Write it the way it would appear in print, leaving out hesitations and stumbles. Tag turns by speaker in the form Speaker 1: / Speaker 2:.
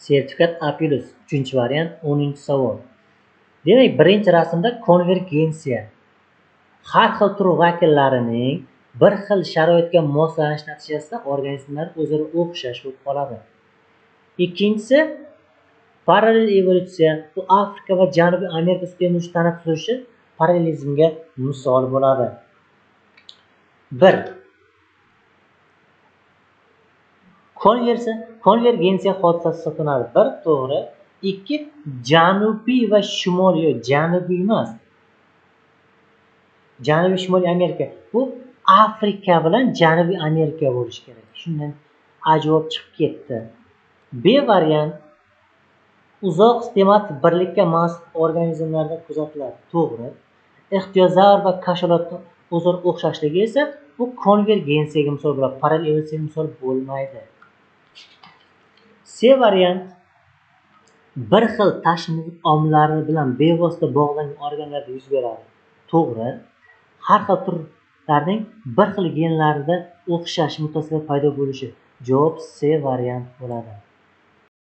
Speaker 1: Sertifikat A+. 3-variant 10-savol. Demak, birinchi rasmda konvergensiya. Har xil tur vakillarining bir xil sharoitga moslanish natijasida organizmlar o'zaro o'xshash bo'lib qoladi. Ikkinchisi parallel evolyutsiya. Bu Afrika va Janubiy Amerika sutemir tanaffuschi parallelizmga misol bo'ladi. 1. Konvergensiya hodisasi hisoblanadi. 1. To'g'ri. 2. Janubiy va shimoliy, janubiy emas. Janubiy Shimoliy Amerika. Bu Afrika bilan Janubiy Amerika bo'lishi kerak. Shundan javob chiqib ketdi. B variant uzoq sistematik birlikka mansub organizmlarda kuzatiladi. To'g'ri. Ixtiyozavr va kashalotda o'zaro o'xshashligi esa bu konvergensiyaga misol bo'ladi, parallel evolyutsiyaga misol bo'lmaydi. C variant bir xil tashqi omillar bilan bevosita bog'langan organlarda yuz beradi. To'g'ri. Har xil turlarning bir xil genlarida o'xshash mutatsiyalar paydo bo'lishi. Javob C variant bo'ladi.